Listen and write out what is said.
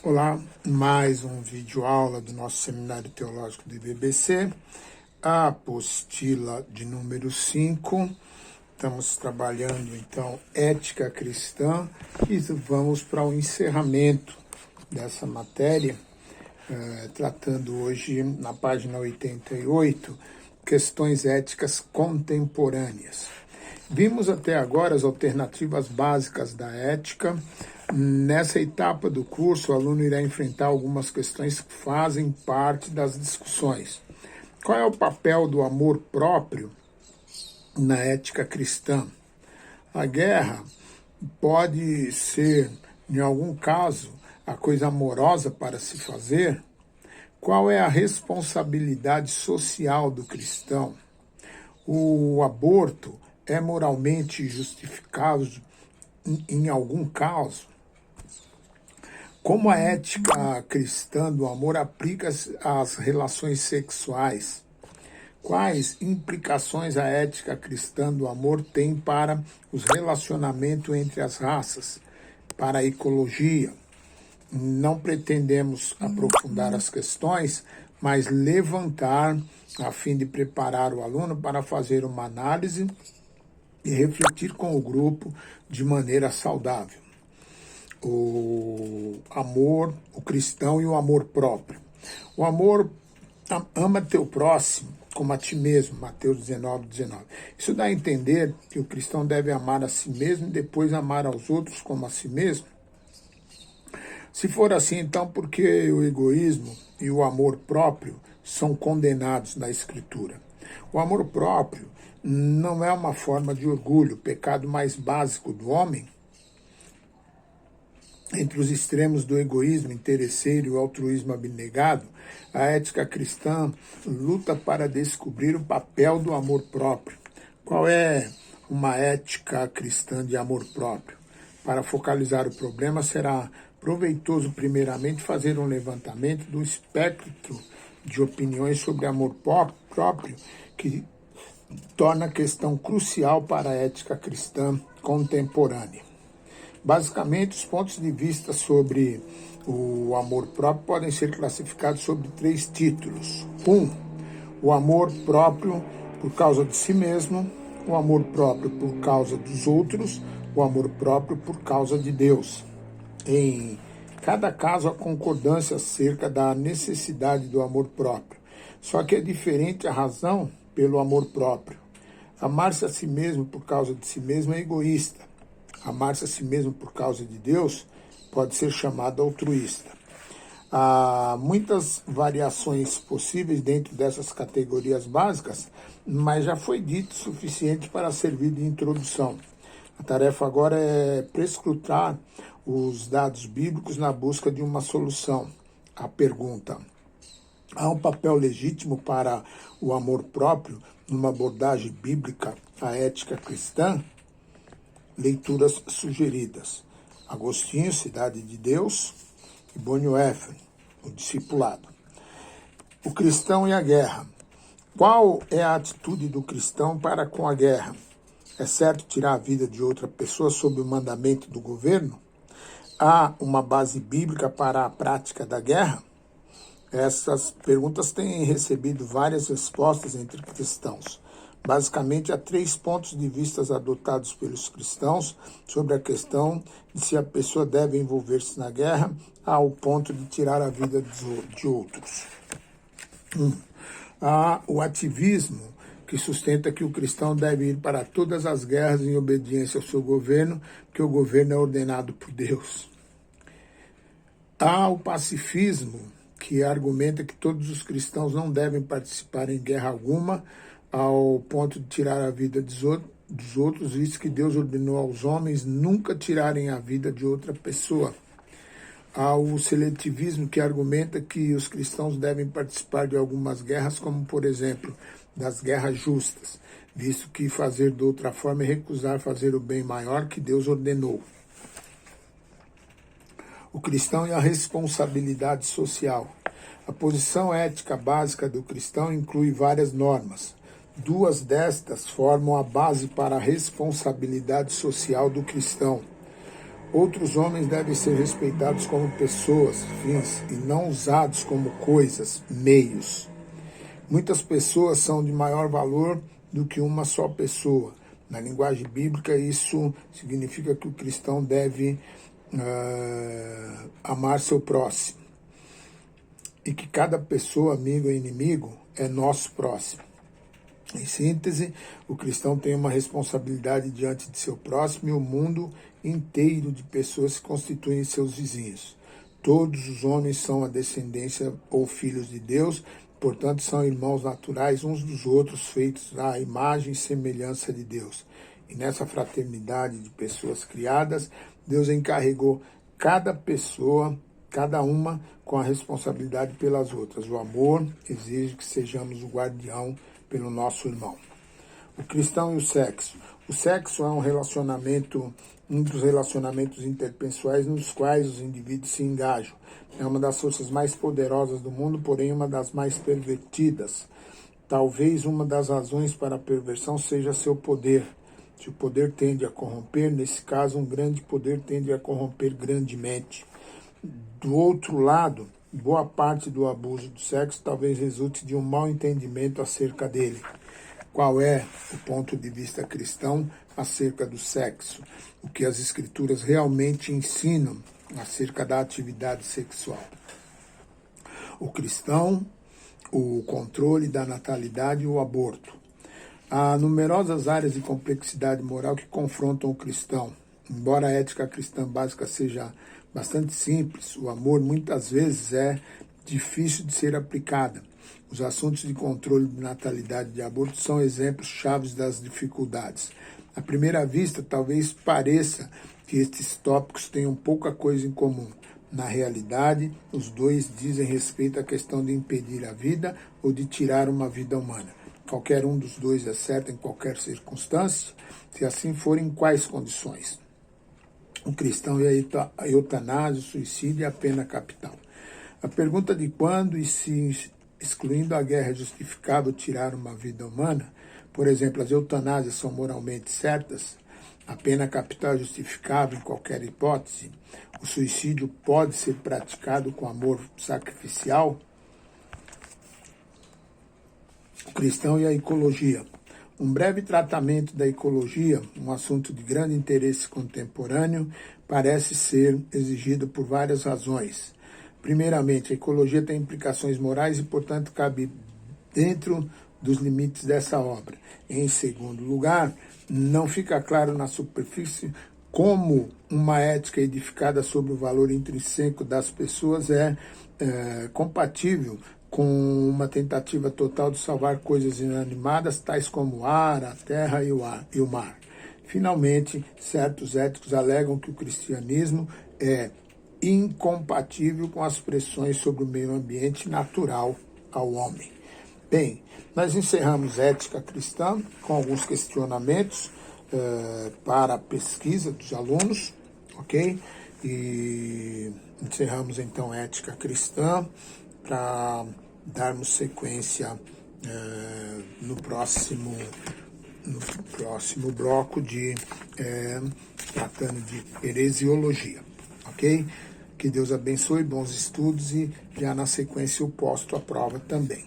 Olá, mais um vídeo aula do nosso Seminário Teológico do IBBC, a apostila de número 5. Estamos trabalhando então ética cristã e vamos para o encerramento dessa matéria, tratando hoje na página 88, questões éticas contemporâneas. Vimos até agora as alternativas básicas da ética. Nessa etapa do curso, o aluno irá enfrentar algumas questões que fazem parte das discussões. Qual é o papel do amor próprio na ética cristã? A guerra pode ser, em algum caso, a coisa amorosa para se fazer? Qual é a responsabilidade social do cristão? O aborto é moralmente justificável em algum caso? Como a ética cristã do amor aplica-se às relações sexuais? Quais implicações a ética cristã do amor tem para os relacionamentos entre as raças, para a ecologia? Não pretendemos aprofundar as questões, mas levantar a fim de preparar o aluno para fazer uma análise e refletir com o grupo de maneira saudável. O amor, o cristão e o amor próprio. O amor ama teu próximo como a ti mesmo, Mateus 19:19. Isso dá a entender que o cristão deve amar a si mesmo e depois amar aos outros como a si mesmo. Se for assim, então por que o egoísmo e o amor próprio são condenados na Escritura? O amor próprio não é uma forma de orgulho, o pecado mais básico do homem. Entre os extremos do egoísmo interesseiro e o altruísmo abnegado, a ética cristã luta para descobrir o papel do amor próprio. Qual é uma ética cristã de amor próprio? Para focalizar o problema, será proveitoso, primeiramente, fazer um levantamento do espectro de opiniões sobre amor próprio, que torna a questão crucial para a ética cristã contemporânea. Basicamente, os pontos de vista sobre o amor próprio podem ser classificados sobre 3 títulos. 1. O amor próprio por causa de si mesmo, o amor próprio por causa dos outros, o amor próprio por causa de Deus. Em cada caso, há concordância acerca da necessidade do amor próprio. Só que é diferente a razão pelo amor próprio. Amar-se a si mesmo por causa de si mesmo é egoísta. Amar-se a si mesmo por causa de Deus pode ser chamado altruísta. Há muitas variações possíveis dentro dessas categorias básicas, mas já foi dito o suficiente para servir de introdução. A tarefa agora é prescrutar os dados bíblicos na busca de uma solução. A pergunta: há um papel legítimo para o amor próprio numa abordagem bíblica à ética cristã? Leituras sugeridas: Agostinho, Cidade de Deus, e Bonhoeffer, o Discipulado. O cristão e a guerra. Qual é a atitude do cristão para com a guerra? É certo tirar a vida de outra pessoa sob o mandamento do governo? Há uma base bíblica para a prática da guerra? Essas perguntas têm recebido várias respostas entre cristãos. Basicamente, há 3 pontos de vista adotados pelos cristãos sobre a questão de se a pessoa deve envolver-se na guerra ao ponto de tirar a vida de outros. 1. Há o ativismo, que sustenta que o cristão deve ir para todas as guerras em obediência ao seu governo, que o governo é ordenado por Deus. Há o pacifismo, que argumenta que todos os cristãos não devem participar em guerra alguma, ao ponto de tirar a vida dos outros, visto que Deus ordenou aos homens nunca tirarem a vida de outra pessoa. Há o seletivismo, que argumenta que os cristãos devem participar de algumas guerras, como, por exemplo, das guerras justas, visto que fazer de outra forma é recusar fazer o bem maior que Deus ordenou. O cristão e a responsabilidade social. A posição ética básica do cristão inclui várias normas. 2 destas formam a base para a responsabilidade social do cristão. Outros homens devem ser respeitados como pessoas, fins, e não usados como coisas, meios. Muitas pessoas são de maior valor do que uma só pessoa. Na linguagem bíblica, isso significa que o cristão deve amar seu próximo. E que cada pessoa, amigo ou inimigo, é nosso próximo. Em síntese, o cristão tem uma responsabilidade diante de seu próximo e o mundo inteiro de pessoas que constituem seus vizinhos. Todos os homens são a descendência ou filhos de Deus, portanto são irmãos naturais uns dos outros, feitos à imagem e semelhança de Deus. E nessa fraternidade de pessoas criadas, Deus encarregou cada pessoa, cada uma, com a responsabilidade pelas outras. O amor exige que sejamos o guardião pelo nosso irmão. O cristão e o sexo. O sexo é um dos relacionamentos interpessoais nos quais os indivíduos se engajam. É uma das forças mais poderosas do mundo, porém uma das mais pervertidas. Talvez uma das razões para a perversão seja seu poder. Se o poder tende a corromper, nesse caso, um grande poder tende a corromper grandemente. Do outro lado, boa parte do abuso do sexo talvez resulte de um mau entendimento acerca dele. Qual é o ponto de vista cristão acerca do sexo? O que as escrituras realmente ensinam acerca da atividade sexual? O cristão, o controle da natalidade e o aborto. Há numerosas áreas de complexidade moral que confrontam o cristão. Embora a ética cristã básica seja bastante simples, o amor muitas vezes é difícil de ser aplicada. Os assuntos de controle de natalidade e de aborto são exemplos chaves das dificuldades. À primeira vista, talvez pareça que estes tópicos tenham pouca coisa em comum. Na realidade, os dois dizem respeito à questão de impedir a vida ou de tirar uma vida humana. Qualquer um dos dois é certo em qualquer circunstância, se assim for, em quais condições? O cristão e a eutanásia, o suicídio e a pena capital. A pergunta de quando e se, excluindo a guerra, é justificável tirar uma vida humana, por exemplo, as eutanásias são moralmente certas, a pena capital é justificável em qualquer hipótese, o suicídio pode ser praticado com amor sacrificial, o cristão e a ecologia. Um breve tratamento da ecologia, um assunto de grande interesse contemporâneo, parece ser exigido por várias razões. Primeiramente, a ecologia tem implicações morais e, portanto, cabe dentro dos limites dessa obra. Em segundo lugar, não fica claro na superfície como uma ética edificada sobre o valor intrínseco das pessoas é compatível com uma tentativa total de salvar coisas inanimadas, tais como o ar, a terra e o mar. Finalmente, certos éticos alegam que o cristianismo é incompatível com as pressões sobre o meio ambiente natural ao homem. Bem, nós encerramos Ética Cristã com alguns questionamentos para a pesquisa dos alunos, ok? E encerramos então Ética Cristã para darmos sequência no próximo bloco de tratando de heresiologia, ok? Que Deus abençoe, bons estudos e já na sequência eu posto a prova também.